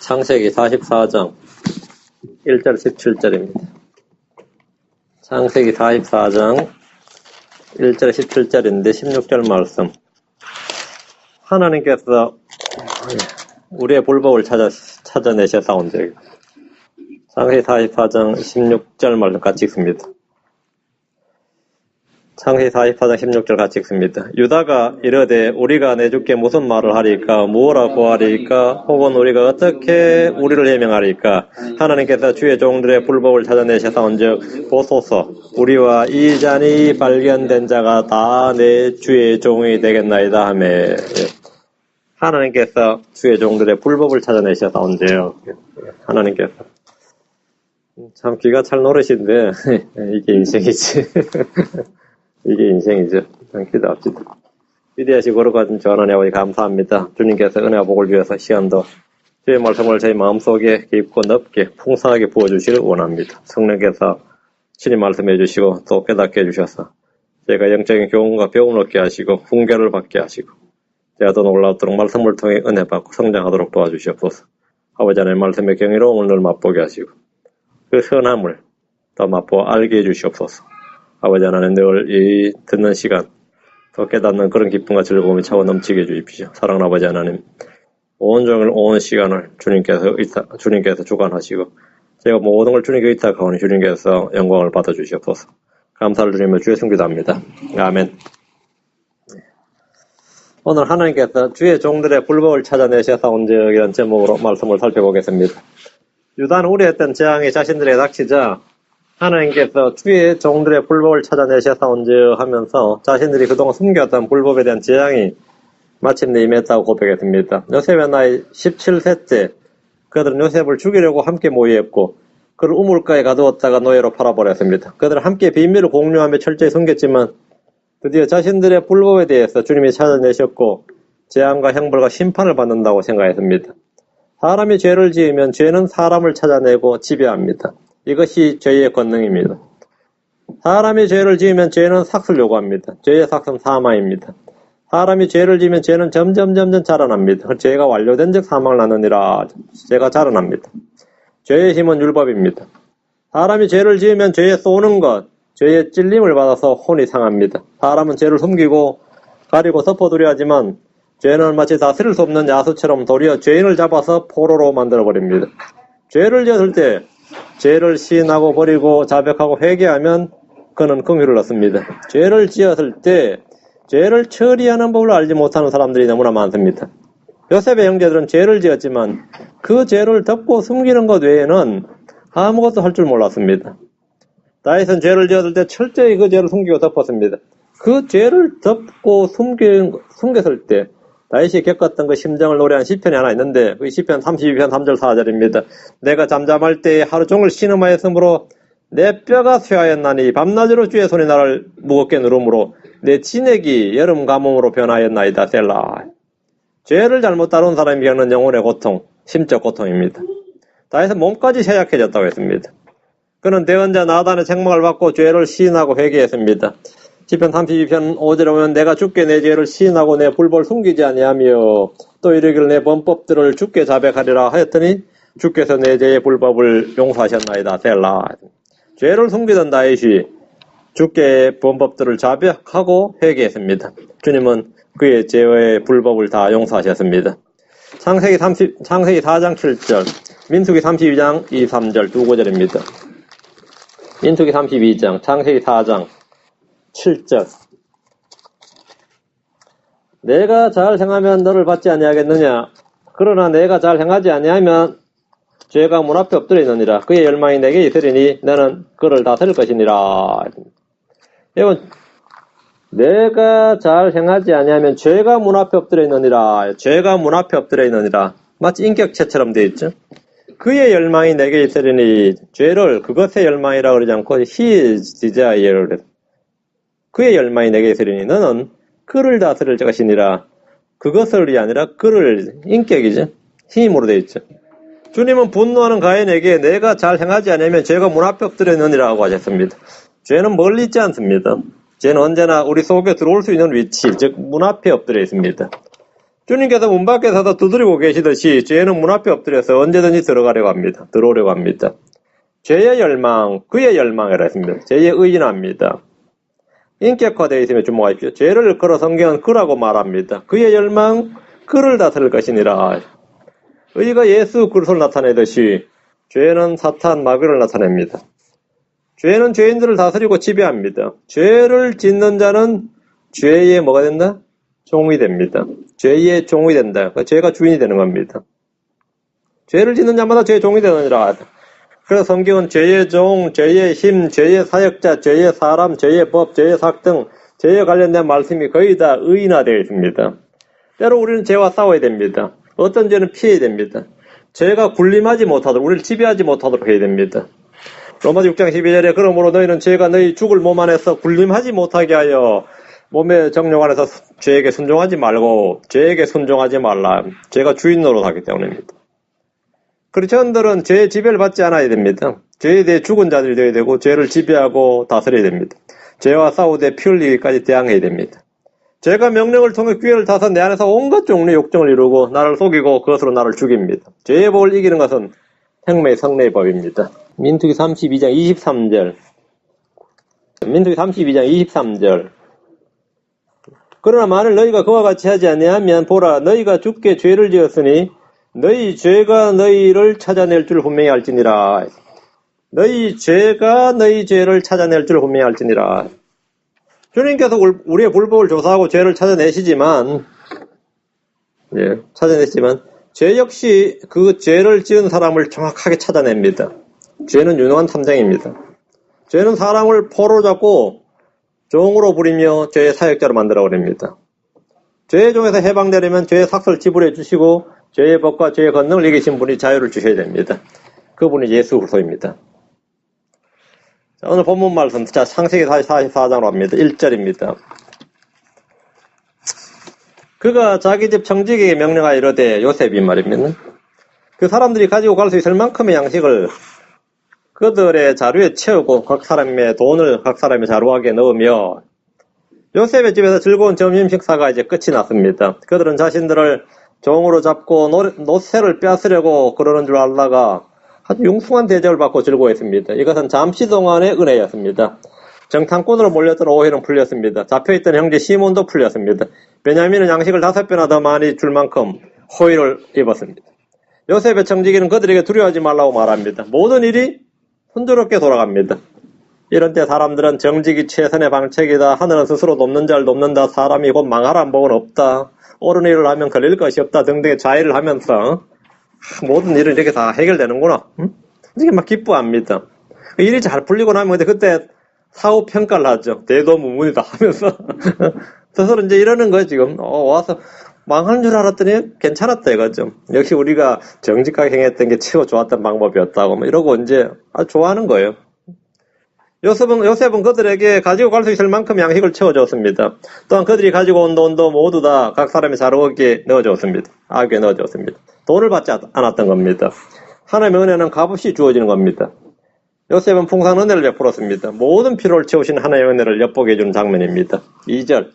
창세기 44장 1절 17절입니다. 창세기 44장 1절 17절인데 16절 말씀. 하나님께서 우리의 불법을 찾아내셔서 창세기 44장 16절 말씀 같이 읽습니다. 창세기 44장 16절 같이 읽습니다. 유다가 이르되 우리가 내 주께 무슨 말을 하리까? 무엇라 고하리까? 혹은 우리가 어떻게 우리를 해명하리까? 하나님께서 주의 종들의 불법을 찾아내셨사온즉 보소서 우리와 이 잔이 발견된 자가 다 내 주의 종이 되겠나이다 하며 하나님께서 주의 종들의 불법을 찾아내셨사온즉 하나님께서 참 기가 찰 노릇인데 이게 인생이지. 이게 인생이죠. 기도합시다. 위대하시고 거룩하신 주 하나님 아버지 감사합니다. 주님께서 은혜와 복을 주셔서 시간도 주의 말씀을 저희 마음속에 깊고 넓게 풍성하게 부어주시길 원합니다. 성령께서 친히 말씀해 주시고 또 깨닫게 해주셔서 저희가 영적인 교훈과 배움을 얻게 하시고 훈계를 받게 하시고 제가 더 놀랍도록 말씀을 통해 은혜 받고 성장하도록 도와주시옵소서. 아버지 하나님 말씀의 경이로움을 늘 맛보게 하시고 그 선함을 더 맛보아 알게 해주시옵소서. 아버지 하나님 늘 이 듣는 시간 더 깨닫는 그런 기쁨과 즐거움이 차고 넘치게 해주십시오. 사랑하는 아버지 하나님 온종일 온 시간을 주님께서 주관하시고 제가 모든 걸 주님께 의탁하오니 주님께서 영광을 받아주시옵소서. 감사를 드리며 주의 승기도합니다. 아멘. 오늘 하나님께서 주의 종들의 불법을 찾아내셔서 온적이라는 제목으로 말씀을 살펴보겠습니다. 유다는 우려했던 재앙이 자신들에게 닥치자 하나님께서 주의 종들의 불법을 찾아내셔서온즉 하면서 자신들이 그동안 숨겨왔던 불법에 대한 재앙이 마침내 임했다고 고백했습니다. 요셉의 나이 17세째 그들은 요셉을 죽이려고 함께 모의했고 그를 우물가에 가두었다가 노예로 팔아버렸습니다. 그들은 함께 비밀을 공유하며 철저히 숨겼지만 드디어 자신들의 불법에 대해서 주님이 찾아내셨고 재앙과 형벌과 심판을 받는다고 생각했습니다. 사람이 죄를 지으면 죄는 사람을 찾아내고 지배합니다. 이것이 죄의 권능입니다. 사람이 죄를 지으면 죄는 삭을 요구합니다. 죄의 삭은 사망입니다. 사람이 죄를 지으면 죄는 점점 자라납니다. 죄가 완료된 즉 사망을 낳느니라. 죄가 자라납니다. 죄의 힘은 율법입니다. 사람이 죄를 지으면 죄에 쏘는 것, 죄의 찔림을 받아서 혼이 상합니다. 사람은 죄를 숨기고 가리고 덮어두려 하지만 죄는 마치 다스릴 수 없는 야수처럼 도리어 죄인을 잡아서 포로로 만들어버립니다. 죄를 지었을 때 죄를 시인하고 버리고 자백하고 회개하면 그는 긍휼을 얻습니다. 죄를 지었을 때 죄를 처리하는 법을 알지 못하는 사람들이 너무나 많습니다. 요셉의 형제들은 죄를 지었지만 그 죄를 덮고 숨기는 것 외에는 아무것도 할 줄 몰랐습니다. 다윗은 죄를 지었을 때 철저히 그 죄를 숨기고 덮었습니다. 그 죄를 덮고 숨겼을 때 다윗이 겪었던 그 심정을 노래한 시편이 하나 있는데 그 시편 32편 3절 4절입니다. 내가 잠잠할 때에 하루 종일 신음하였으므로 내 뼈가 쇠하였나니 밤낮으로 주의 손이 나를 무겁게 누르므로 내 진액이 여름 가뭄으로 변하였나이다. 셀라. 죄를 잘못 다룬 사람이 겪는 영혼의 고통, 심적 고통입니다. 다윗은 몸까지 쇠약해졌다고 했습니다. 그는 대언자 나단의 책망을 받고 죄를 시인하고 회개했습니다. 시편 32편 5절에 보면 내가 주께 내 죄를 시인하고 내 불법을 숨기지 아니하며 또 이르기를 내 범법들을 주께 자백하리라 하였더니 주께서 내 죄의 불법을 용서하셨나이다. 셀라. 죄를 숨기던 다윗이 주께 범법들을 자백하고 회개했습니다. 주님은 그의 죄의 불법을 다 용서하셨습니다. 창세기 4장 7절, 민수기 32장 2, 3절 두 구절입니다. 민수기 32장, 창세기 4장 7절. 내가 잘 행하면 너를 받지 아니하겠느냐? 그러나 내가 잘 행하지 아니하면 죄가 문 앞에 엎드려 있느니라. 그의 열망이 내게 있으리니 너는 그를 다스릴 것이니라. 여러분, 내가 잘 행하지 아니하면 죄가 문 앞에 엎드려 있느니라. 죄가 문 앞에 엎드려 있느니라. 마치 인격체처럼 되어 있죠. 그의 열망이 내게 있으리니 죄를 그것의 열망이라 그러지 않고 his desire를 해서 그의 열망이 내게 있으리니 너는 그를 다스릴 것이니라. 그것을이 아니라 그를 인격이죠. 힘으로 되어 있죠. 주님은 분노하는 가인에게 내가 잘 행하지 않으면 죄가 문 앞에 엎드려 있느니라고 하셨습니다. 죄는 멀리 있지 않습니다. 죄는 언제나 우리 속에 들어올 수 있는 위치, 즉 문 앞에 엎드려 있습니다. 주님께서 문 밖에 서서 두드리고 계시듯이 죄는 문 앞에 엎드려서 언제든지 들어오려고 합니다. 죄의 열망, 그의 열망이라 했습니다. 죄의 의인합니다. 인격화되어 있으면 주목하십시오. 죄를 걸어 성경은 그라고 말합니다. 그의 열망, 그를 다스릴 것이니라. 의가 예수 그리스도를 나타내듯이 죄는 사탄 마귀를 나타냅니다. 죄는 죄인들을 다스리고 지배합니다. 죄를 짓는 자는 죄의 뭐가 된다? 종이 됩니다. 죄의 종이 된다. 그러니까 죄가 주인이 되는 겁니다. 죄를 짓는 자마다 죄의 종이 되느니라. 그래서 성경은 죄의 종, 죄의 힘, 죄의 사역자, 죄의 사람, 죄의 법, 죄의 삭 등 죄에 관련된 말씀이 거의 다 의인화되어 있습니다. 때로 우리는 죄와 싸워야 됩니다. 어떤 죄는 피해야 됩니다. 죄가 군림하지 못하도록, 우리를 지배하지 못하도록 해야 됩니다. 로마서 6장 12절에 그러므로 너희는 죄가 너희 죽을 몸 안에서 군림하지 못하게 하여 몸의 정욕 안에서 죄에게 순종하지 말고 죄에게 순종하지 말라. 죄가 주인 노릇하기 때문입니다. 크리스천들은 죄의 지배를 받지 않아야 됩니다. 죄에 대해 죽은 자들이 되어야 되고 죄를 지배하고 다스려야 됩니다. 죄와 싸우되 피 흘리기까지 대항해야 됩니다. 죄가 명령을 통해 기회를 타서 내 안에서 온갖 종류의 욕정을 이루고 나를 속이고 그것으로 나를 죽입니다. 죄의 법을 이기는 것은 생명의 성례의 법입니다. 민수기 32장 23절. 민수기 32장 23절. 그러나 만일 너희가 그와 같이 하지 아니하면 보라 너희가 죽게 죄를 지었으니 너희 죄가 너희를 찾아낼 줄 분명히 알지니라. 너희 죄가 너희 죄를 찾아낼 줄 분명히 알지니라. 주님께서 우리의 불법을 조사하고 죄를 찾아내시지만 죄 역시 그 죄를 지은 사람을 정확하게 찾아냅니다. 죄는 유능한 탐정입니다. 죄는 사람을 포로 잡고 종으로 부리며 죄의 사역자로 만들어버립니다. 죄의 종에서 해방되려면 죄의 삭을 지불해 주시고 죄의 법과 죄의 권능을 이기신 분이 자유를 주셔야 됩니다. 그분이 예수 그리스도입니다. 오늘 본문 말씀, 자, 창세기 44장으로 합니다. 1절입니다. 그가 자기 집 청지기에게 명령하여 이르되, 요셉이 말입니다. 그 사람들이 가지고 갈 수 있을 만큼의 양식을 그들의 자루에 채우고 각 사람의 돈을 각 사람의 자루하게 넣으며 요셉의 집에서 즐거운 점심 식사가 이제 끝이 났습니다. 그들은 자신들을 종으로 잡고 노새를 빼앗으려고 그러는 줄 알다가 아주 융숭한 대접을 받고 즐거워했습니다. 이것은 잠시 동안의 은혜였습니다. 정탐꾼으로 몰렸던 오해는 풀렸습니다. 잡혀있던 형제 시몬도 풀렸습니다. 베냐민은 양식을 5배나 더 많이 줄 만큼 호의를 입었습니다. 요셉의 청지기는 그들에게 두려워하지 말라고 말합니다. 모든 일이 순조롭게 돌아갑니다. 이런 때 사람들은 정직이 최선의 방책이다. 하늘은 스스로 돕는 자를 돕는다. 사람이 곧 망하란 법은 없다. 옳은 일을 하면 걸릴 것이 없다. 등등의 자의를 하면서 모든 일은 이렇게 다 해결되는구나. 이렇게 막 기뻐합니다. 일이 잘 풀리고 나면 그때 사후 평가를 하죠. 대도무문이다 하면서 스스로 이제 이러는 거예요. 지금 와서 망하는 줄 알았더니 괜찮았다 이거죠. 역시 우리가 정직하게 행했던 게 최고 좋았던 방법이었다고 뭐 이러고 이제 아주 좋아하는 거예요. 요셉은 그들에게 가지고 갈 수 있을 만큼 양식을 채워줬습니다. 또한 그들이 가지고 온 돈도 모두 다 각 사람의 자루에 넣어줬습니다. 아귀에 넣어줬습니다. 돈을 받지 않았던 겁니다. 하나님의 은혜는 값없이 주어지는 겁니다. 요셉은 풍성한 은혜를 베풀었습니다. 모든 필요를 채우신 하나님의 은혜를 엿보게 해주는 장면입니다. 2절.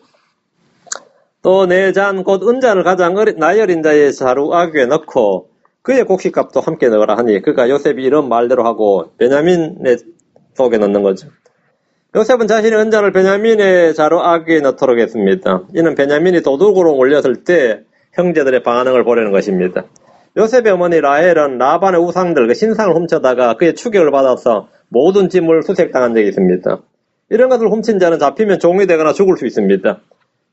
또 내 잔 곧 은잔을 가장 나이 어린 자의 자루 아귀에 넣고 그의 곡식값도 함께 넣으라 하니 그가 요셉이 이런 말대로 하고 베냐민의 속에 넣는 거죠. 요셉은 자신의 은잔을 베냐민의 자루 아귀에 넣도록 했습니다. 이는 베냐민이 도둑으로 몰렸을 때 형제들의 반응을 보려는 것입니다. 요셉의 어머니 라헬은 라반의 우상들, 그 신상을 훔쳐다가 그의 추격을 받아서 모든 짐을 수색당한 적이 있습니다. 이런 것을 훔친 자는 잡히면 종이 되거나 죽을 수 있습니다.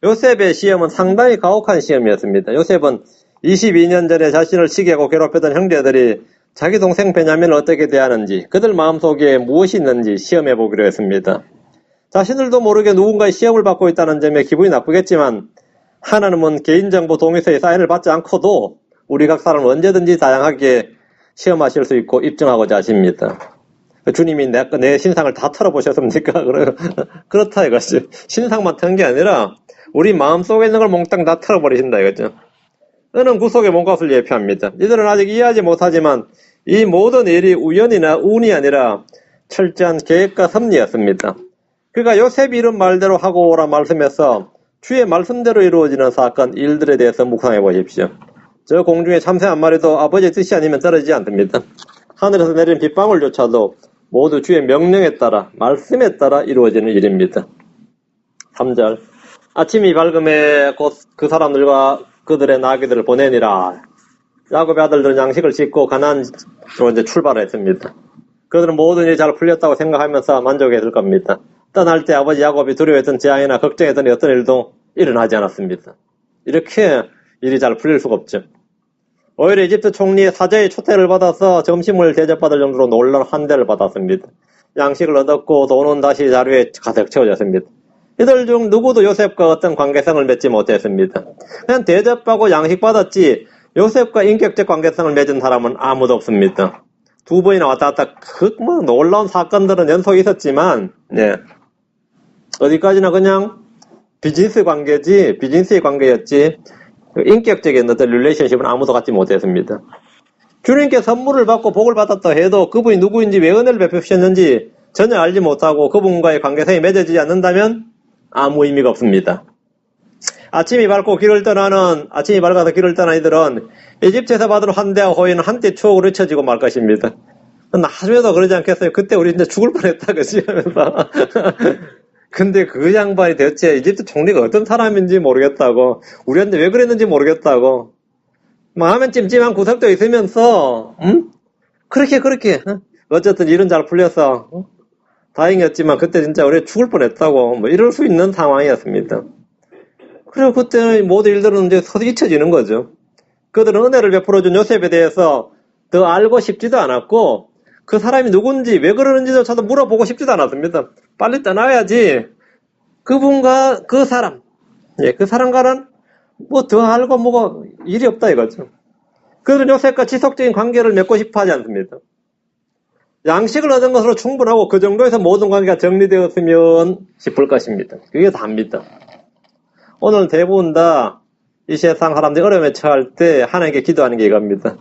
요셉의 시험은 상당히 가혹한 시험이었습니다. 요셉은 22년 전에 자신을 시기하고 괴롭혔던 형제들이 자기 동생 베냐민을 어떻게 대하는지, 그들 마음속에 무엇이 있는지 시험해 보기로 했습니다. 자신들도 모르게 누군가의 시험을 받고 있다는 점에 기분이 나쁘겠지만 하나님은 개인정보 동의서에 사인을 받지 않고도 우리 각 사람은 언제든지 다양하게 시험하실 수 있고 입증하고자 하십니다. 주님이 내 신상을 다 털어보셨습니까? 그렇다 이것이. 신상만 턴 게 아니라 우리 마음속에 있는 걸 몽땅 다 털어버리신다 이거죠. 은은 구속의 몸값을 예표합니다. 이들은 아직 이해하지 못하지만 이 모든 일이 우연이나 운이 아니라 철저한 계획과 섭리였습니다. 그가 요셉이 이런 말대로 하고 오라 말씀해서 주의 말씀대로 이루어지는 사건, 일들에 대해서 묵상해 보십시오. 저 공중에 참새 한 마리도 아버지의 뜻이 아니면 떨어지지 않습니다. 하늘에서 내리는 빗방울조차도 모두 주의 명령에 따라, 말씀에 따라 이루어지는 일입니다. 3절. 아침이 밝음에 곧 그 사람들과 그들의 나귀들을 보내니라. 야곱의 아들들은 양식을 싣고 가나안으로 이제 출발했습니다. 그들은 모든 일이 잘 풀렸다고 생각하면서 만족했을 겁니다. 떠날 때 아버지 야곱이 두려워했던 재앙이나 걱정했던 어떤 일도 일어나지 않았습니다. 이렇게 일이 잘 풀릴 수가 없죠. 오히려 이집트 총리의 사자의 초대를 받아서 점심을 대접받을 정도로 놀라운 환대를 받았습니다. 양식을 얻었고 돈은 다시 자루에 가득 채워졌습니다. 이들 중 누구도 요셉과 어떤 관계성을 맺지 못했습니다. 그냥 대접받고 양식 받았지 요셉과 인격적 관계성을 맺은 사람은 아무도 없습니다. 두 번이나 왔다 갔다 놀라운 사건들은 연속 있었지만 어디까지나 그냥 비즈니스 관계지, 비즈니스의 관계였지 인격적인 어떤 릴레이션십은 아무도 갖지 못했습니다. 주님께 선물을 받고 복을 받았다 해도 그분이 누구인지 왜 은혜를 베푸셨는지 전혀 알지 못하고 그분과의 관계성이 맺어지지 않는다면 아무 의미가 없습니다. 아침이 밝아서 길을 떠난 이들은 이집트에서 받은 환대와 호의는 한때 추억으로 잊혀지고 말 것입니다. 나중에도 그러지 않겠어요? 그때 우리 이제 죽을 뻔했다, 그치? 하면서. 근데 그 양반이 대체 이집트 총리가 어떤 사람인지 모르겠다고, 우리한테 왜 그랬는지 모르겠다고, 마음엔 찜찜한 구석도 있으면서, 그렇게, 어쨌든 일은 잘 풀려서, 다행이었지만 그때 진짜 우리 죽을 뻔했다고, 이럴 수 있는 상황이었습니다. 그리고 그때 모든 일들은 이제 서서 잊혀지는 거죠. 그들은 은혜를 베풀어준 요셉에 대해서 더 알고 싶지도 않았고, 그 사람이 누군지, 왜 그러는지조차도 물어보고 싶지도 않았습니다. 빨리 떠나야지. 그분과 그 사람, 그 사람과는 뭐 더 알고 뭐가 일이 없다 이거죠. 그들은 요셉과 지속적인 관계를 맺고 싶어 하지 않습니다. 양식을 얻은 것으로 충분하고 그 정도에서 모든 관계가 정리되었으면 싶을 것입니다. 그게 답니다. 오늘 대부분 다 이 세상 사람들이 어려움에 처할 때 하나님께 기도하는 게 이겁니다.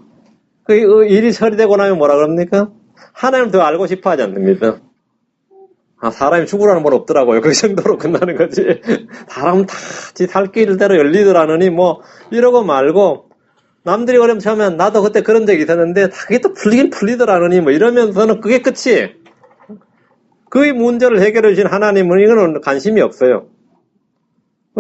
그 일이 처리되고 나면 뭐라 그럽니까? 하나님을 더 알고 싶어 하지 않습니다. 사람이 죽으라는 건 없더라고요. 그 정도로 끝나는 거지. 사람은 다 지 살 길대로 열리더라느니 이러고 말고 남들이 어려움 처하면 나도 그때 그런 적이 있었는데 그게 또 풀리긴 풀리더라느니 이러면서는 그게 끝이. 그 문제를 해결해 주신 하나님은 이거는 관심이 없어요.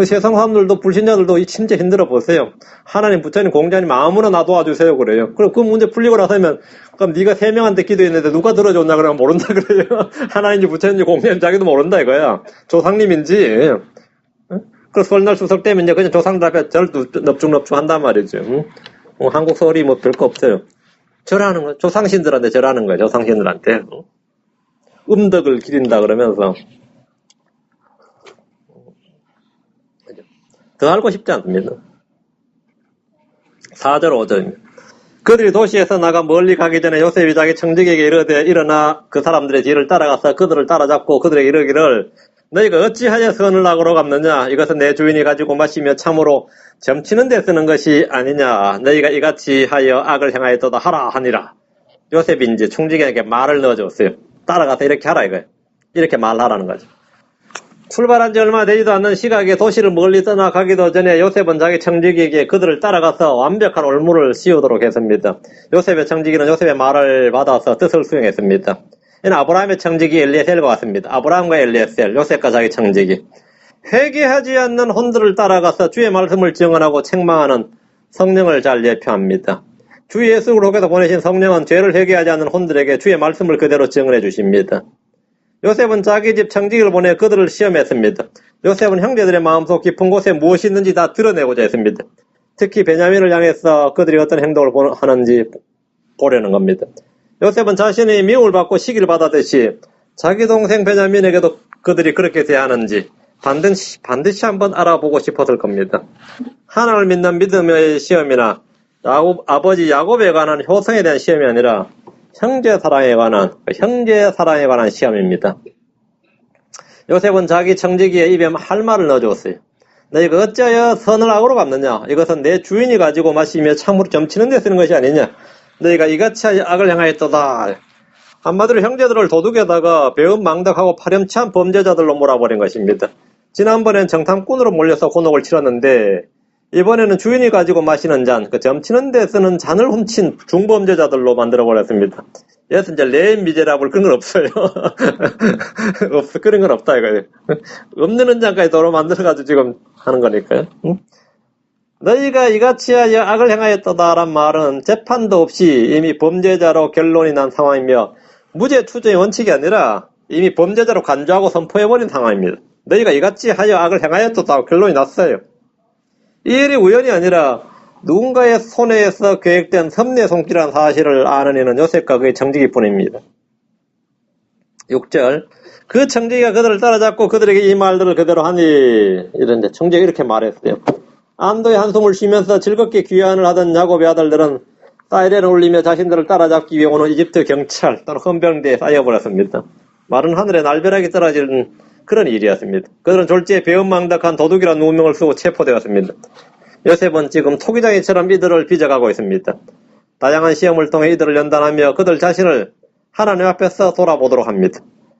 세상 사람들도 불신자들도 진짜 힘들어 보세요. 하나님, 부처님, 공자님 아무나 나 도와주세요 그래요. 그럼 그 문제 풀리고 나서면 그럼 네가 3명한테 기도했는데 누가 들어줬나 그러면 모른다 그래요. 하나님인지 부처님인지 공자님 자기도 모른다 이거야. 조상님인지. 그래서 설날 추석 때면 이제 그냥 조상들 앞에 절 넙죽넙죽 한단 말이죠. 한국 설이 별거 없어요. 절하는 거, 조상신들한테 절하는 거예요. 조상신들한테. 음덕을 기린다 그러면서. 더 알고 싶지 않습니다. 4절 5절입니다. 그들이 도시에서 나가 멀리 가기 전에 요셉이 자기 청지기에게 이르되 일어나 그 사람들의 뒤를 따라가서 그들을 따라잡고 그들에게 이르기를 너희가 어찌하여 선을 악으로 갚느냐 이것은 내 주인이 가지고 마시며 참으로 점치는 데 쓰는 것이 아니냐 너희가 이같이 하여 악을 행하였도다 하라 하니라. 요셉이 이제 청지기에게 말을 넣어줬어요. 따라가서 이렇게 하라 이거예요. 이렇게 말하라는 거죠. 출발한 지 얼마 되지도 않는 시각에 도시를 멀리 떠나가기도 전에 요셉은 자기 청지기에게 그들을 따라가서 완벽한 올무를 씌우도록 했습니다. 요셉의 청지기는 요셉의 말을 받아서 뜻을 수행했습니다. 이는 아브라함의 청지기 엘리에셀과 같습니다. 아브라함과 엘리에셀, 요셉과 자기 청지기. 회개하지 않는 혼들을 따라가서 주의 말씀을 증언하고 책망하는 성령을 잘 예표합니다. 주 예수를 속에서 보내신 성령은 죄를 회개하지 않는 혼들에게 주의 말씀을 그대로 증언해 주십니다. 요셉은 자기 집 청지기를 보내 그들을 시험했습니다. 요셉은 형제들의 마음속 깊은 곳에 무엇이 있는지 다 드러내고자 했습니다. 특히 베냐민을 향해서 그들이 어떤 행동을 하는지 보려는 겁니다. 요셉은 자신이 미움을 받고 시기를 받았듯이 자기 동생 베냐민에게도 그들이 그렇게 대하는지 반드시 한번 알아보고 싶었을 겁니다. 하나님을 믿는 믿음의 시험이나 아버지 야곱에 관한 효성에 대한 시험이 아니라 형제 사랑에 관한 시험입니다. 요셉은 자기 청지기의 입에 할 말을 넣어주었어요. 너희가 어찌하여 선을 악으로 갚느냐? 이것은 내 주인이 가지고 마시며 참으로 점치는 데 쓰는 것이 아니냐? 너희가 이같이 하여 악을 행하였도다. 한마디로 형제들을 도둑에다가 배은망덕하고 파렴치한 범죄자들로 몰아버린 것입니다. 지난번엔 정탐꾼으로 몰려서 곤혹을 치렀는데 이번에는 주인이 가지고 마시는 잔, 그 점치는 데 쓰는 잔을 훔친 중범죄자들로 만들어버렸습니다. 여기서 이제 레인 미제라블 그런 건 없어요. 그런 건 없다 이거예요. 없는 잔까지 도로 만들어가지고 지금 하는 거니까요. 응? 너희가 이같이 하여 악을 행하였다란 말은 재판도 없이 이미 범죄자로 결론이 난 상황이며 무죄 추정의 원칙이 아니라 이미 범죄자로 간주하고 선포해버린 상황입니다. 너희가 이같이 하여 악을 행하였다고 결론이 났어요. 이 일이 우연이 아니라 누군가의 손해에서 계획된 섭리의 손길이라는 사실을 아는 이는 요셉과 그의 청지기 뿐입니다. 6절 그 청지기가 그들을 따라잡고 그들에게 이 말들을 그대로 하니 이런데 청지기가 이렇게 말했어요. 안도의 한숨을 쉬면서 즐겁게 귀환을 하던 야곱의 아들들은 사이렌을 울리며 자신들을 따라잡기 위해 오는 이집트 경찰 또는 헌병대에 쌓여버렸습니다. 마른 하늘에 날벼락이 떨어지는 그런 일이었습니다. 그들은 졸지에 배은망덕한 도둑이라는 누명을 쓰고 체포되었습니다. 요셉은 지금 토기장이처럼 이들을 빚어가고 있습니다. 다양한 시험을 통해 이들을 연단하며 그들 자신을 하나님 앞에서 돌아보도록 합니다.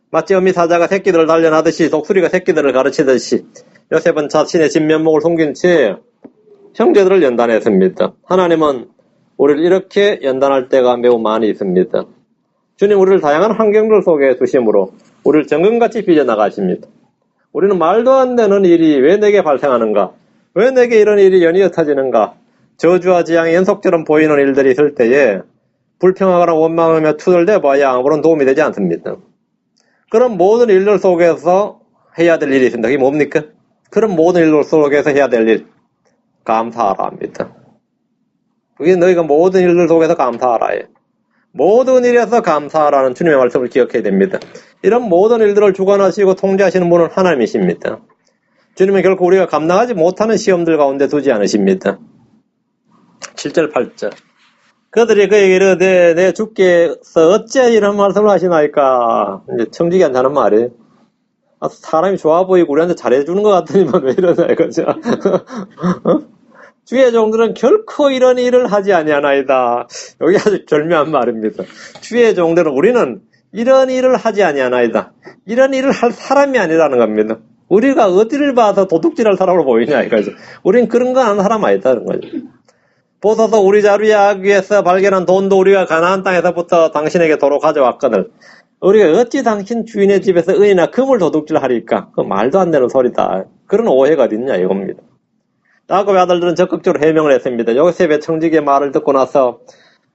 마치 어미 사자가 새끼들을 단련하듯이 독수리가 새끼들을 가르치듯이 요셉은 자신의 진면목을 숨긴 채 형제들을 연단했습니다. 하나님은 우리를 이렇게 연단할 때가 매우 많이 있습니다. 주님 우리를 다양한 환경들 속에 두심으로 우리를 정금같이 빚어나가십니다. 우리는 말도 안 되는 일이 왜 내게 발생하는가? 왜 내게 이런 일이 연이어 터지는가? 저주와 재앙이 연속처럼 보이는 일들이 있을 때에 불평하거나 원망하며 투덜대 봐야 아무런 도움이 되지 않습니다. 그런 모든 일들 속에서 해야 될 일이 있습니다. 그게 뭡니까? 그런 모든 일들 속에서 해야 될 일. 감사하라 합니다. 그게 너희가 모든 일들 속에서 감사하라 해요. 모든 일에서 감사하라는 주님의 말씀을 기억해야 됩니다. 이런 모든 일들을 주관하시고 통제하시는 분은 하나님이십니다. 주님은 결코 우리가 감당하지 못하는 시험들 가운데 두지 않으십니다. 7절 8절 그들이 그에게 이르되 내 주께서 어찌 이런 말씀을 하시나이까. 이제 청지기한테 하는 말이에요. 사람이 좋아 보이고 우리한테 잘해주는 것 같더니만 왜 이러나 이거죠. 주의 종들은 결코 이런 일을 하지 아니하나이다. 여기 아주 절묘한 말입니다. 주의 종들은 우리는 이런 일을 하지 아니하나이다. 이런 일을 할 사람이 아니라는 겁니다. 우리가 어디를 봐서 도둑질할 사람으로 보이냐 이거죠. 우린 그런 거 하는 사람 아니다는 거죠. 보소서 우리 자루의 아귀에서 발견한 돈도 우리가 가나안 땅에서부터 당신에게 도로 가져왔거늘 우리가 어찌 당신 주인의 집에서 은이나 금을 도둑질하리까? 그 말도 안 되는 소리다. 그런 오해가 어딨냐 이겁니다. 야곱의 아들들은 적극적으로 해명을 했습니다. 요셉의 청지기의 말을 듣고 나서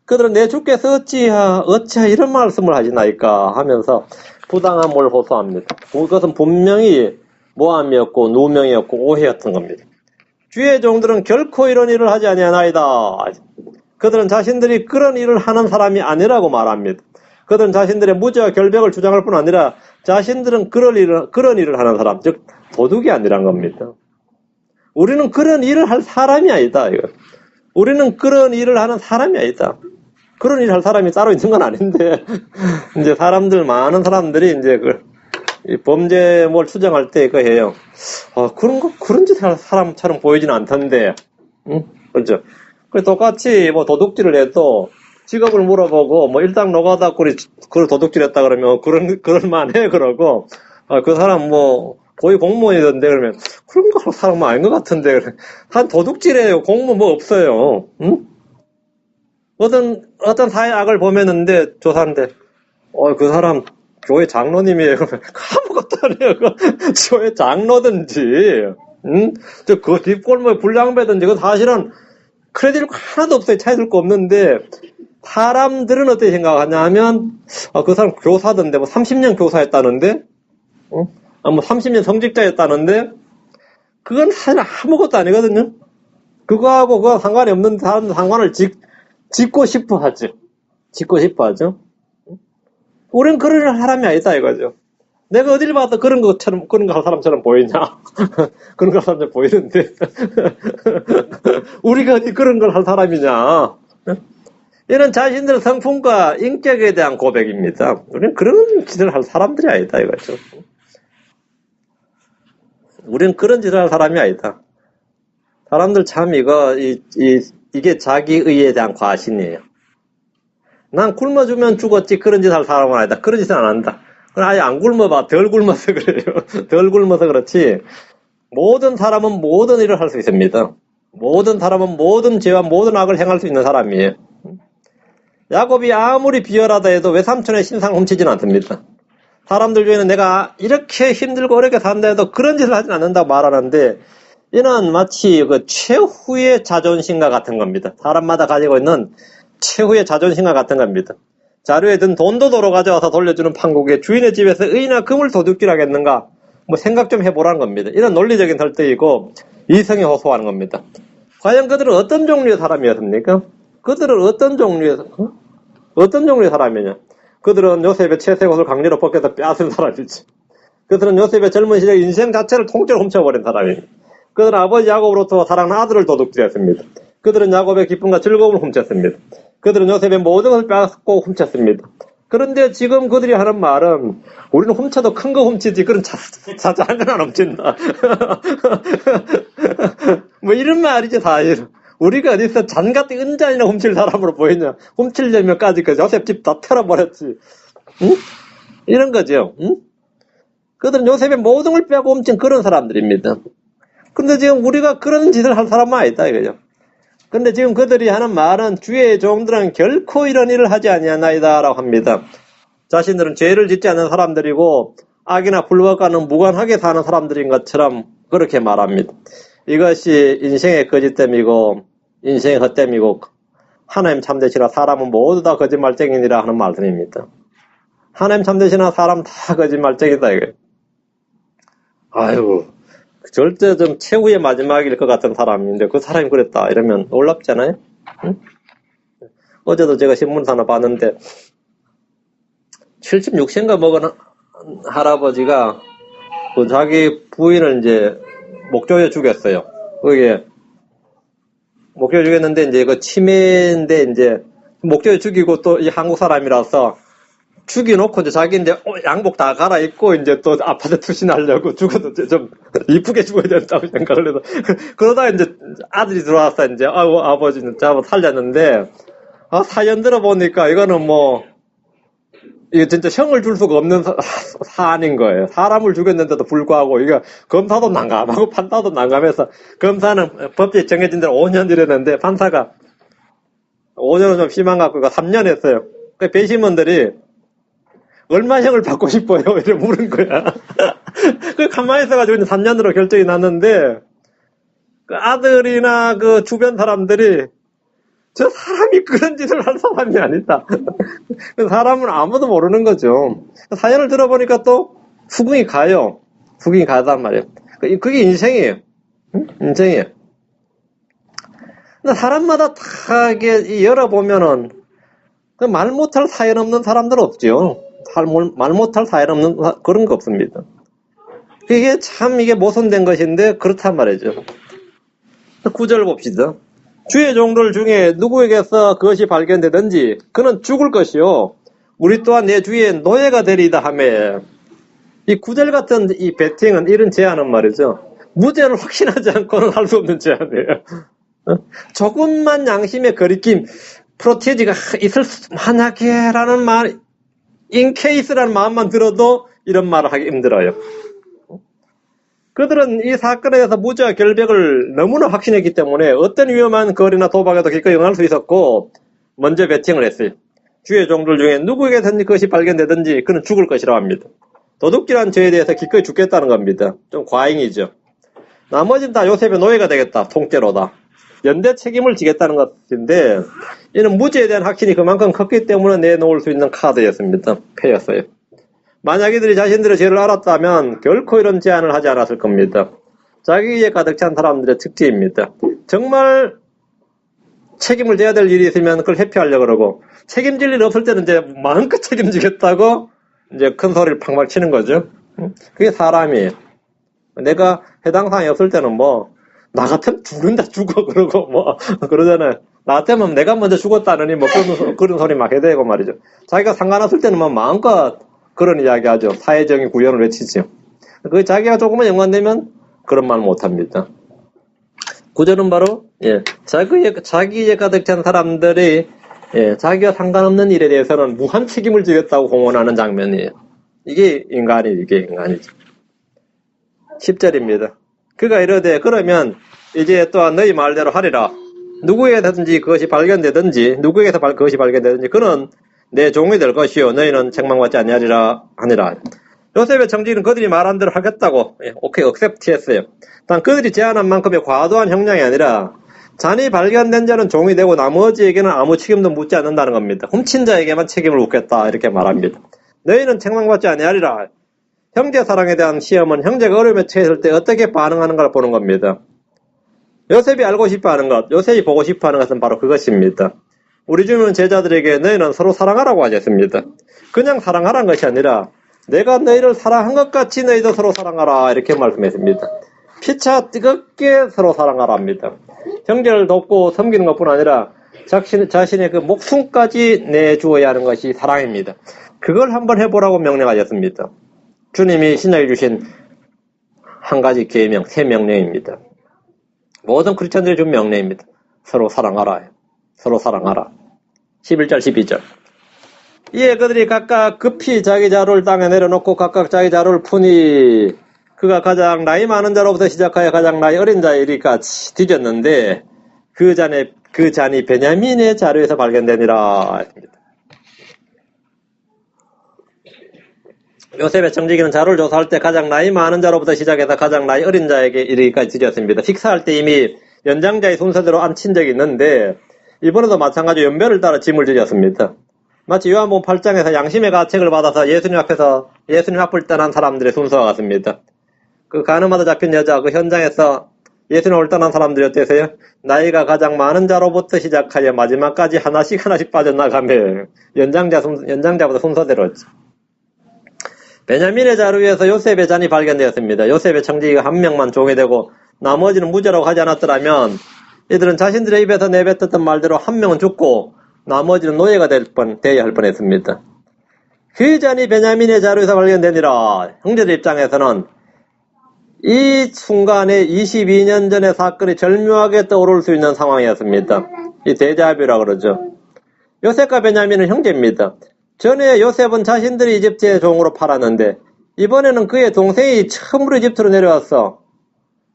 그들은 내 주께서 어찌하 이런 말씀을 하시나이까 하면서 부당함을 호소합니다. 그것은 분명히 모함이었고 누명이었고 오해였던 겁니다. 주의 종들은 결코 이런 일을 하지 아니하나이다. 그들은 자신들이 그런 일을 하는 사람이 아니라고 말합니다. 그들은 자신들의 무죄와 결백을 주장할 뿐 아니라 자신들은 그런 일을 하는 사람, 즉 도둑이 아니란 겁니다. 우리는 그런 일을 할 사람이 아니다. 이거. 우리는 그런 일을 하는 사람이 아니다. 그런 일을 할 사람이 따로 있는 건 아닌데 이제 많은 사람들이 이제 이 범죄 뭘 추정할 때 그거 해요. 그런 짓 할 사람처럼 보이지는 않던데, 응? 그렇죠. 똑같이 뭐 도둑질을 해도 직업을 물어보고 뭐 일당 노가다 그걸 도둑질했다 그러면 그럴만해 그러고 그 사람 뭐 거의 공무원이던데 그러면 그런 거 할 사람은 아닌 것 같은데 한 도둑질해요. 공무원 뭐 없어요. 응? 어떤 사회 악을 보면은데 조사인데 그 사람 교회 장로님이에요. 그러면 아무것도 아니에요. 교회 장로든지, 응? 그 뒷골목에 불량배든지, 그 사실은 크레딧 하나도 없어요. 차이될 거 없는데, 사람들은 어떻게 생각하냐 하면, 그 사람 교사던데, 뭐 30년 교사였다는데, 뭐 30년 성직자였다는데, 그건 사실 아무것도 아니거든요. 그거 상관이 없는 사람들 상관을 짓고 싶어 하죠. 우린 그런 사람이 아니다 이거죠. 내가 어딜 봐도 그런 거 할 사람처럼 보이냐? 그런 거 할 사람처럼 보이는데 우리가 어디 그런 걸 할 사람이냐? 이런 자신들의 성품과 인격에 대한 고백입니다. 우리는 그런 짓을 할 사람들이 아니다 이거죠. 우리는 그런 짓을 할 사람이 아니다. 사람들 참 이게 자기의에 대한 과신이에요. 난 굶어주면 죽었지 그런 짓 할 사람은 아니다. 그런 짓은 안 한다. 아예 안 굶어봐. 덜 굶어서 그래요. 덜 굶어서 그렇지. 모든 사람은 모든 일을 할 수 있습니다. 모든 사람은 모든 죄와 모든 악을 행할 수 있는 사람이에요. 야곱이 아무리 비열하다 해도 외삼촌의 신상을 훔치지는 않습니다. 사람들 중에는 내가 이렇게 힘들고 어렵게 산다 해도 그런 짓을 하진 않는다고 말하는데, 이는 마치 그 최후의 자존심과 같은 겁니다. 사람마다 가지고 있는 최후의 자존심과 같은 겁니다. 자루에 든 돈도 도로 가져와서 돌려주는 판국에 주인의 집에서 의나 금을 도둑질 하겠는가? 뭐 생각 좀 해보라는 겁니다. 이런 논리적인 설득이고 이성에 호소하는 겁니다. 과연 그들은 어떤 종류의 사람이었습니까? 그들은 어떤 종류의 사람이냐? 그들은 요셉의 채색 옷을 강제로 벗겨서 빼앗은 사람이지. 그들은 요셉의 젊은 시절 인생 자체를 통째로 훔쳐버린 사람입니다. 그들은 아버지 야곱으로부터 사랑하는 아들을 도둑질했습니다. 그들은 야곱의 기쁨과 즐거움을 훔쳤습니다. 그들은 요셉의 모든 것을 빼앗고 훔쳤습니다. 그런데 지금 그들이 하는 말은 우리는 훔쳐도 큰 거 훔치지 그런 작은 건 안 훔친다. 뭐 이런 말이지 사실. 우리가 어디서 잔같은 은잔이나 훔칠 사람으로 보이냐. 훔치려면까지 그 요셉 집 다 털어버렸지. 응? 이런 거죠. 응? 그들은 요셉의 모든 걸 빼고 훔친 그런 사람들입니다. 근데 지금 우리가 그런 짓을 할 사람은 아니다 이거죠. 근데 지금 그들이 하는 말은 주의 종들은 결코 이런 일을 하지 아니하나이다 라고 합니다. 자신들은 죄를 짓지 않는 사람들이고 악이나 불법과는 무관하게 사는 사람들인 것처럼 그렇게 말합니다. 이것이 인생의 거짓됨이고 인생의 헛됨이고 하나님 참되시나 사람은 모두 다 거짓말쟁이니라 하는 말씀입니다. 하나님 참되시나 사람 다 거짓말쟁이다 이거예요. 아유, 절대 좀 최후의 마지막일 것 같은 사람인데 그 사람이 그랬다 이러면 놀랍잖아요. 응? 어제도 제가 신문사 하나 봤는데 76세인가 먹은 할아버지가 그 자기 부인을 이제 목조에 죽였어요. 그게 목조에 죽였는데 이제 그 치매인데 이제 목조에 죽이고 또 이 한국 사람이라서 죽여놓고 이제 자기 이제 양복 다 갈아입고 이제 또 아파트 투신하려고 죽어도 좀 이쁘게 죽어야 된다고 생각을 해서 그러다 이제 아들이 들어와서 이제 아버지는 잡아 살렸는데 사연 들어보니까 이거는 뭐 이게 진짜 형을 줄 수가 없는 사안인 거예요. 사람을 죽였는데도 불구하고 이거 검사도 난감하고 판사도 난감해서 검사는 법에 정해진 대로 5년 이랬는데 판사가 5년은 좀 심한 것 같고 3년 했어요. 그 배심원들이 얼마 형을 받고 싶어요? 이렇게 물은 거야. 그 가만히 있어가지고 3년으로 결정이 났는데, 그 아들이나 그 주변 사람들이, 저 사람이 그런 짓을 할 사람이 아니다. 그 사람은 아무도 모르는 거죠. 사연을 들어보니까 또 후궁이 가요. 후궁이 가단 말이에요. 그게 인생이에요. 응? 인생이에요. 근데 사람마다 다 이게 열어보면은, 말 못할 사연 없는 사람들 없죠. 말 못할 사연 없는 그런 거 없습니다. 이게 참 이게 모순된 것인데 그렇단 말이죠. 9절 봅시다. 주의 종들 중에 누구에게서 그것이 발견되든지 그는 죽을 것이요 우리 또한 내 주의 노예가 되리이다 하며, 이 9절 같은 이 배팅은 이런 제안은 말이죠. 무죄를 확신하지 않고는 할 수 없는 제안이에요. 조금만 양심의 거리낌, 프로테지가 있을 만하게라는 말, 인케이스라는 마음만 들어도 이런 말을 하기 힘들어요. 그들은 이 사건에서 무죄와 결백을 너무나 확신했기 때문에 어떤 위험한 거리나 도박에도 기꺼이 응할 수 있었고 먼저 배팅을 했어요. 주의 종들 중에 누구에게든지 그것이 발견되든지 그는 죽을 것이라고 합니다. 도둑질한 죄에 대해서 기꺼이 죽겠다는 겁니다. 좀 과잉이죠. 나머지는 다 요셉의 노예가 되겠다. 통째로다. 연대 책임을 지겠다는 것인데 이는 무죄에 대한 확신이 그만큼 컸기 때문에 내놓을 수 있는 카드였습니다. 패였어요. 만약 이들이 자신들의 죄를 알았다면 결코 이런 제안을 하지 않았을 겁니다. 자기에 가득 찬 사람들의 특징입니다. 정말 책임을 져야 될 일이 있으면 그걸 회피하려고 그러고 책임질 일 없을 때는 이제 마음껏 책임지겠다고 이제 큰 소리를 팡팡 치는 거죠. 그게 사람이에요. 내가 해당 사항이 없을 때는 뭐 나 같으면 죽는다 죽어 그러고 뭐 그러잖아요. 나 같으면 내가 먼저 죽었다느니 뭐 그런 소리 막 해대고 말이죠. 자기가 상관없을 때는 뭐 마음껏 그런 이야기 하죠. 사회적인 구현을 외치죠. 그 자기가 조금만 연관되면 그런 말 못합니다. 구절은 바로 자기에 가득 찬 사람들이 자기가 상관없는 일에 대해서는 무한 책임을 지겠다고 공언하는 장면이에요. 이게 인간이죠. 10절입니다. 그가 이르되 그러면 이제 또한 너희 말대로 하리라. 누구에게든지 그것이 발견되든지 누구에게서 그것이 발견되든지 그는 내 종이 될 것이요 너희는 책망받지 아니하리라 하니라. 요셉의 청지기는 그들이 말한 대로 하겠다고 오케이 억셉트 했어요. 단 그들이 제안한 만큼의 과도한 형량이 아니라 잔이 발견된 자는 종이 되고 나머지에게는 아무 책임도 묻지 않는다는 겁니다. 훔친 자에게만 책임을 묻겠다 이렇게 말합니다. 너희는 책망받지 아니하리라. 형제 사랑에 대한 시험은 형제가 어려움에 처했을 때 어떻게 반응하는가를 보는 겁니다. 요셉이 알고 싶어하는 것, 요셉이 보고 싶어하는 것은 바로 그것입니다. 우리 주님은 제자들에게 너희는 서로 사랑하라고 하셨습니다. 그냥 사랑하라는 것이 아니라 내가 너희를 사랑한 것 같이 너희도 서로 사랑하라 이렇게 말씀했습니다. 피차 뜨겁게 서로 사랑하라 합니다. 형제를 돕고 섬기는 것뿐 아니라 자신의 그 목숨까지 내주어야 하는 것이 사랑입니다. 그걸 한번 해보라고 명령하셨습니다. 주님이 신약에 주신 한 가지 계명, 세 명령입니다. 모든 크리스천들이 준 명령입니다. 서로 사랑하라. 서로 사랑하라. 11절, 12절. 이에 그들이 각각 급히 자기 자루를 땅에 내려놓고 각각 자기 자루를 푸니 그가 가장 나이 많은 자로부터 시작하여 가장 나이 어린 자에 이르기까지 뒤졌는데 그 잔이 베냐민의 자루에서 발견되니라 했습니다. 요셉의 청지기는 자루를 조사할 때 가장 나이 많은 자로부터 시작해서 가장 나이 어린 자에게 이르기까지 뒤졌습니다. 식사할 때 이미 연장자의 순서대로 앉힌 적이 있는데 이번에도 마찬가지로 연배를 따라 짐을 지었습니다. 마치 요한복음 8장에서 양심의 가책을 받아서 예수님 앞을 떠난 사람들의 순서와 같습니다. 그 가늠하다 잡힌 여자 그 현장에서 예수님을 떠난 사람들이 어때서요? 나이가 가장 많은 자로부터 시작하여 마지막까지 하나씩 빠져나가며 연장자보다 순서대로였죠. 베냐민의 자루에서 요셉의 잔이 발견되었습니다. 요셉의 청지기가 한 명만 종이 되고 나머지는 무죄라고 하지 않았더라면 이들은 자신들의 입에서 내뱉었던 말대로 한 명은 죽고 나머지는 노예가 되어야 할 뻔했습니다. 그 잔이 베냐민의 자루에서 발견되니라. 형제들 입장에서는 이 순간에 22년 전의 사건이 절묘하게 떠오를 수 있는 상황이었습니다. 이 데자뷰라 그러죠. 요셉과 베냐민은 형제입니다. 전에 요셉은 자신들이 이집트의 종으로 팔았는데 이번에는 그의 동생이 처음으로 이집트로 내려와서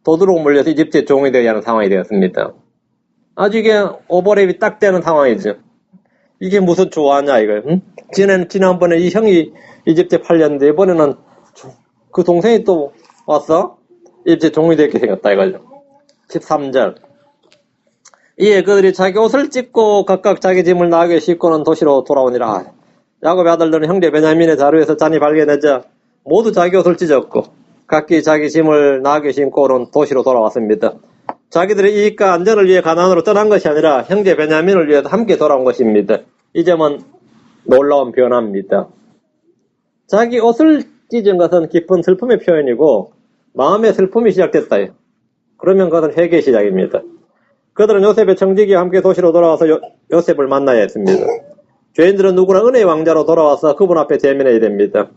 도둑으로 물려서 이집트의 종이 되어야 하는 상황이 되었습니다. 아주 이게 오버랩이 딱 되는 상황이죠. 이게 무슨 조화냐 이거예요. 응? 지난번에 이 형이 이집트에 팔렸는데 이번에는 그 동생이 또 와서 이집트의 종이 되게 생겼다 이거죠. 13절. 이에 그들이 자기 옷을 찢고 각각 자기 짐을 나귀에 싣고는 도시로 돌아오니라. 야곱의 아들들은 형제 베냐민의 자루에서 잔이 발견되자 모두 자기 옷을 찢었고 각기 자기 짐을 나귀에 싣고는 도시로 돌아왔습니다. 자기들의 이익과 안전을 위해 가나안으로 떠난 것이 아니라 형제 베냐민을 위해서 함께 돌아온 것입니다. 이 점은 놀라운 변화입니다. 자기 옷을 찢은 것은 깊은 슬픔의 표현이고 마음의 슬픔이 시작됐다. 그러면 그것은 회개의 시작입니다. 그들은 요셉의 청지기와 함께 도시로 돌아와서 요셉을 만나야 했습니다. 죄인들은 누구나 은혜의 왕자로 돌아와서 그분 앞에 대면해야 됩니다.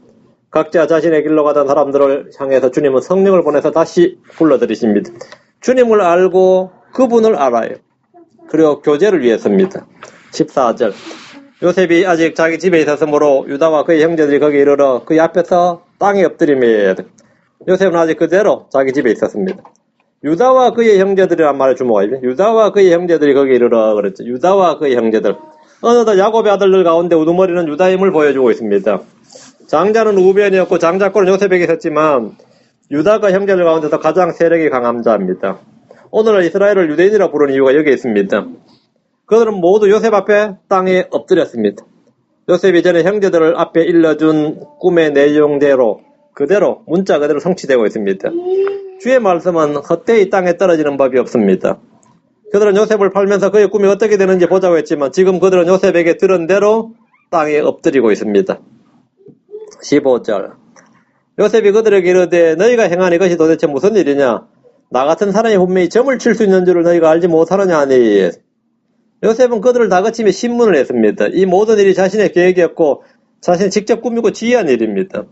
각자 자신의 길로 가던 사람들을 향해서 주님은 성령을 보내서 다시 불러들이십니다. 주님을 알고 그분을 알아요. 그리고 교제를 위해서입니다. 14절. 요셉이 아직 자기 집에 있었으므로 유다와 그의 형제들이 거기 이르러 그의 앞에서 땅에 엎드리며 요셉은 아직 그대로 자기 집에 있었습니다. 유다와 그의 형제들이란 말에 주목하십시오. 유다와 그의 형제들이 거기 이르러 그랬죠. 유다와 그의 형제들. 어느덧 야곱의 아들들 가운데 우두머리는 유다의 힘을 보여주고 있습니다. 장자는 우벤이었고 장자권은 요셉에게 있었지만 유다가 형제들 가운데서 가장 세력이 강한 자입니다. 오늘날 이스라엘을 유대인이라 부르는 이유가 여기에 있습니다. 그들은 모두 요셉 앞에 땅에 엎드렸습니다. 요셉이 전에 형제들을 앞에 일러준 꿈의 내용대로 그대로 문자 그대로 성취되고 있습니다. 주의 말씀은 헛되이 땅에 떨어지는 법이 없습니다. 그들은 요셉을 팔면서 그의 꿈이 어떻게 되는지 보자고 했지만 지금 그들은 요셉에게 들은 대로 땅에 엎드리고 있습니다. 15절. 요셉이 그들에게 이르되 너희가 행한 이것이 도대체 무슨 일이냐? 나 같은 사람이 분명히 점을 칠 수 있는 줄을 너희가 알지 못하느냐 하니. 요셉은 그들을 다그치며 신문을 했습니다. 이 모든 일이 자신의 계획이었고 자신이 직접 꾸미고 지휘한 일입니다.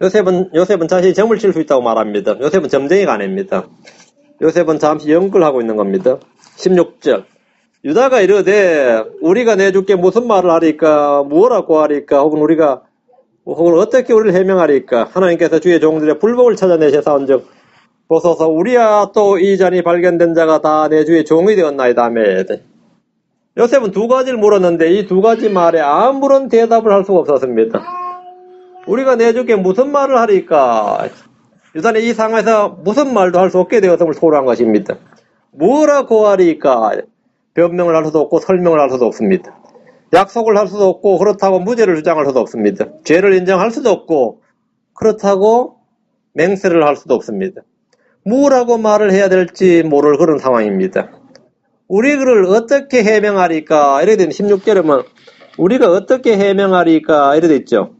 요셉은 자신이 점을 칠 수 있다고 말합니다. 요셉은 점쟁이가 아닙니다. 요셉은 잠시 연구를 하고 있는 겁니다. 16절. 유다가 이르되 우리가 내줄게 무슨 말을 하리까 무엇라고 하리까 혹은 우리가 혹은 어떻게 우리를 해명하리까? 하나님께서 주의 종들의 불법을 찾아내셔사온즉 보소서 우리야 또 이 잔이 발견된 자가 다 내 주의 종이 되었나이다. 아멘. 요셉은 두 가지를 물었는데 이 두 가지 말에 아무런 대답을 할 수가 없었습니다. 우리가 내 주께 무슨 말을 하리까? 유다는 이 상황에서 무슨 말도 할 수 없게 되었음을 토로한 것입니다. 뭐라고 하리까? 변명을 할 수도 없고 설명을 할 수도 없습니다. 약속을 할 수도 없고 그렇다고 무죄를 주장할 수도 없습니다. 죄를 인정할 수도 없고 그렇다고 맹세를 할 수도 없습니다. 뭐라고 말을 해야 될지 모를 그런 상황입니다. 우리를 어떻게 해명하리까? 이렇게 되면 16절에 보면 우리가 어떻게 해명하리까? 이렇게 돼 있죠.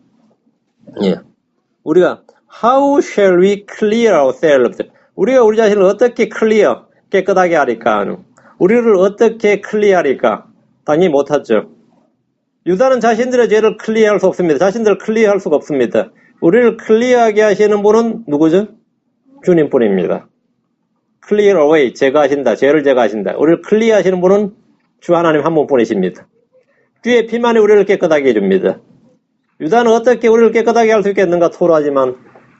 예. 우리가 How shall we clear ourselves? 우리가 우리 자신을 어떻게 클리어, 깨끗하게 하리까? 우리를 어떻게 클리어하리까? 당연히 못하죠. 유다는 자신들의 죄를 클리어할 수 없습니다. 자신들을 클리어할 수가 없습니다. 우리를 클리어하게 하시는 분은 누구죠? 주님뿐입니다. clear away, 제거하신다. 죄를 제거하신다. 우리를 클리어하시는 분은 주 하나님 한 분뿐이십니다. 주의 피만이 우리를 깨끗하게 해줍니다. 유다는 어떻게 우리를 깨끗하게 할 수 있겠는가 토로하지만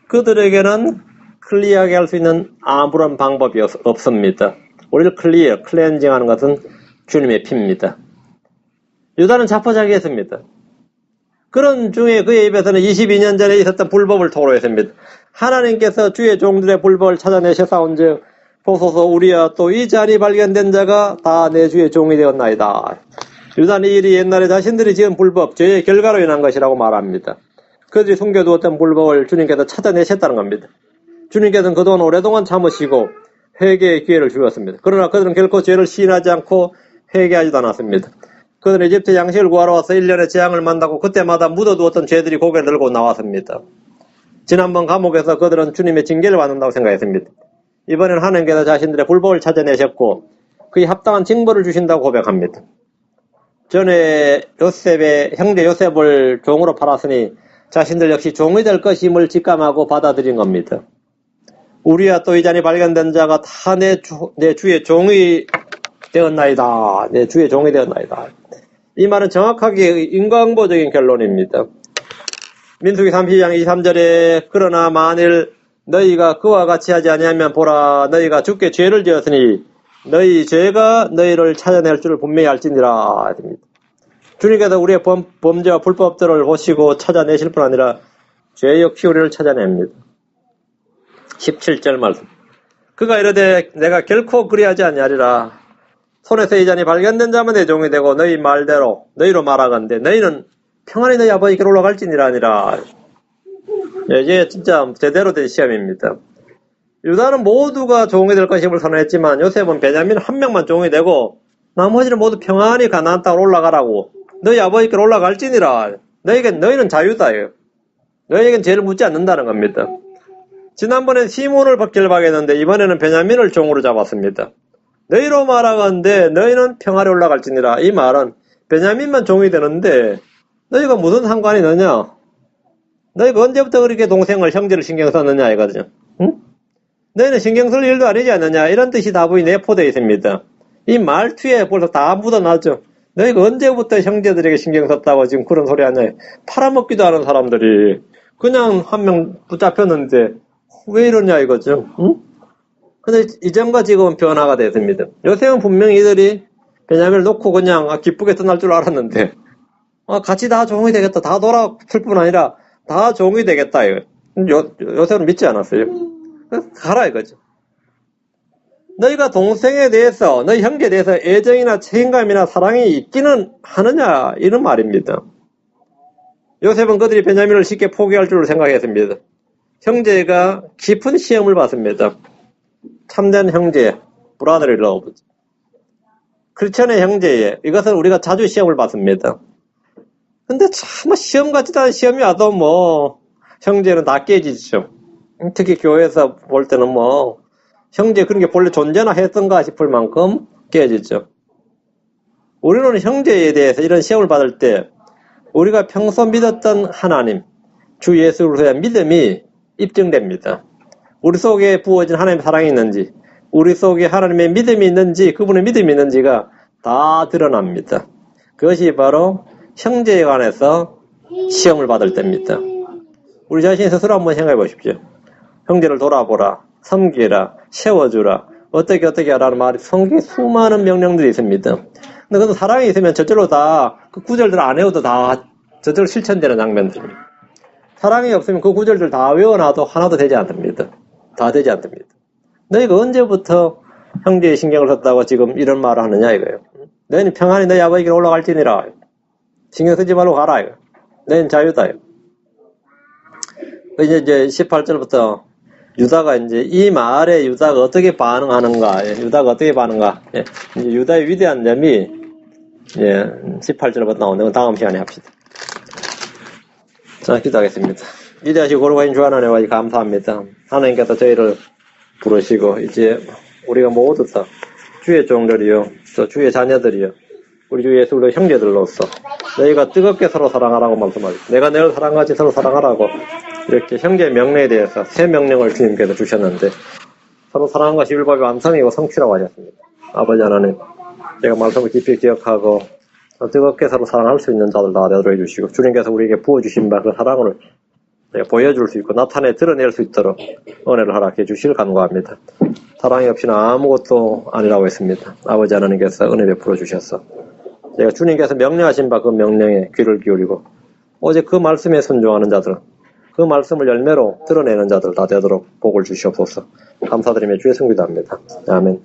그들에게는 클리어하게 할 수 있는 아무런 방법이 없습니다. 우리를 클렌징하는 것은 주님의 피입니다. 유다는 자포자기했습니다. 그런 중에 그의 입에서는 22년 전에 있었던 불법을 토로했습니다. 하나님께서 주의 종들의 불법을 찾아내셔사온즉 보소서 우리야 또 이 잔이 발견된 자가 다 내 주의 종이 되었나이다. 유다는 이 일이 옛날에 자신들이 지은 불법, 죄의 결과로 인한 것이라고 말합니다. 그들이 숨겨두었던 불법을 주님께서 찾아내셨다는 겁니다. 주님께서는 그동안 오랫동안 참으시고 회개의 기회를 주었습니다. 그러나 그들은 결코 죄를 시인하지 않고 회개하지도 않았습니다. 그들은 이집트 양식을 구하러 와서 1년의 재앙을 만나고 그때마다 묻어두었던 죄들이 고개를 들고 나왔습니다. 지난번 감옥에서 그들은 주님의 징계를 받는다고 생각했습니다. 이번에는 하나님께서 자신들의 불법을 찾아내셨고 그에 합당한 징벌을 주신다고 고백합니다. 전에 요셉의 형제 요셉을 종으로 팔았으니 자신들 역시 종이 될 것임을 직감하고 받아들인 겁니다. 우리야 또 이 잔이 발견된 자가 다 내 주의 종이 되었나이다. 내 주의 종이 되었나이다. 이 말은 정확하게 인과응보적인 결론입니다. 민수기 32장 23절에 그러나 만일 너희가 그와 같이 하지 아니하면 보라 너희가 주께 죄를 지었으니 너희 죄가 너희를 찾아낼 줄을 분명히 알지니라. 주님께서 우리의 범죄와 불법들을 보시고 찾아내실 뿐 아니라 죄 역시 우리를 찾아냅니다. 17절 말씀. 그가 이르되 내가 결코 그리하지 아니하리라. 손에서 이 잔이 발견된 자만 내 종이 되고 너희 말대로 너희로 말하건대 너희는 평안히 너희 아버지께로 올라갈지니라 아니라. 이게 진짜 제대로 된 시험입니다. 유다는 모두가 종이 될 것임을 선언했지만 요셉은 베냐민 한 명만 종이 되고 나머지는 모두 평안히 가나안 땅으로 올라가라고 너희 아버지께로 올라갈지니라. 너희는 자유다. 너희에겐 죄를 묻지 않는다는 겁니다. 지난번엔 시몬을 결박했는데 이번에는 베냐민을 종으로 잡았습니다. 너희로 말하건대 너희는 평안히 올라갈지니라. 이 말은 베냐민만 종이 되는데 너희가 무슨 상관이 있느냐? 너희가 언제부터 그렇게 동생을 형제를 신경 썼느냐 이거든요. 응? 너희는 신경 쓸 일도 아니지 않느냐 이런 뜻이 다분히 내포되어 있습니다. 이 말투에 벌써 다 묻어나죠. 너희가 언제부터 형제들에게 신경 썼다고 지금 그런 소리 하냐. 팔아먹기도 하는 사람들이 그냥 한 명 붙잡혔는데 왜 이러냐 이거죠. 응? 근데 이전과 지금은 변화가 됐습니다. 요새는 분명히 이들이 베냐민을 놓고 그냥 기쁘게 떠날 줄 알았는데 같이 다 종이 되겠다. 다 돌아풀 뿐 아니라 다 종이 되겠다. 요새는 믿지 않았어요. 가라 이거죠. 너희가 동생에 대해서 너희 형제에 대해서 애정이나 책임감이나 사랑이 있기는 하느냐 이런 말입니다. 요셉은 그들이 베냐민을 쉽게 포기할 줄 생각했습니다. 형제가 깊은 시험을 받습니다. 참된 형제, brotherly love. 크리스천의 형제에 이것은 우리가 자주 시험을 받습니다. 근데 참 시험 같지도 않은 시험이 와도 형제는 다 깨지죠. 특히 교회에서 볼 때는 형제 그런 게 본래 존재나 했던가 싶을 만큼 깨지죠. 우리는 형제에 대해서 이런 시험을 받을 때 우리가 평소 믿었던 하나님, 주 예수 그리스도의 믿음이 입증됩니다. 우리 속에 부어진 하나님의 사랑이 있는지, 우리 속에 하나님의 믿음이 있는지, 그분의 믿음이 있는지가 다 드러납니다. 그것이 바로 형제에 관해서 시험을 받을 때입니다. 우리 자신 스스로 한번 생각해 보십시오. 형제를 돌아보라, 섬기라, 세워주라, 어떻게 하라는 말이 성경에 수많은 명령들이 있습니다. 근데 그건 사랑이 있으면 저절로 다 그 구절들 안 외워도 다 저절로 실천되는 장면들입니다. 사랑이 없으면 그 구절들 다 외워놔도 하나도 되지 않습니다. 다 되지 않습니다. 너희가 언제부터 형제의 신경을 썼다고 지금 이런 말을 하느냐 이거예요. 너희는 평안히 너희 아버지 길에 올라갈지니라. 신경 쓰지 말고 가라 이거. 너희는 자유다 이거. 이제 18절부터 유다가 이제 이 말에 유다가 어떻게 반응하는가, 유다가 어떻게 반응가, 이제 유다의 위대한 점이 18절부터 나오는 건 다음 시간에 합시다. 자, 기도하겠습니다. 위대하시고 거룩하신 주 하나님 감사합니다. 하나님께서 저희를 부르시고 이제 우리가 모두 다 주의 종들이요, 또 주의 자녀들이요, 우리 주 예수 그리스도의 형제들로서 너희가 뜨겁게 서로 사랑하라고 말씀하셨습니다. 내가 너를 사랑하지 서로 사랑하라고 이렇게 형제의 명령에 대해서 새 명령을 주님께서 주셨는데 서로 사랑한 것이 율법의 완성이고 성취라고 하셨습니다. 아버지 하나님, 제가 말씀을 깊이 기억하고 뜨겁게 서로 사랑할 수 있는 자들 다 되도록 해주시고 주님께서 우리에게 부어주신 바 그 사랑을 보여줄 수 있고 나타내 드러낼 수 있도록 은혜를 허락해 주시길 간구합니다. 사랑이 없이는 아무것도 아니라고 했습니다. 아버지 하나님께서 은혜 베풀어 주셔서 제가 주님께서 명령하신 바 그 명령에 귀를 기울이고 오직 그 말씀에 순종하는 자들, 그 말씀을 열매로 드러내는 자들 다 되도록 복을 주시옵소서. 감사드리며 주의 성기도합니다. 아멘.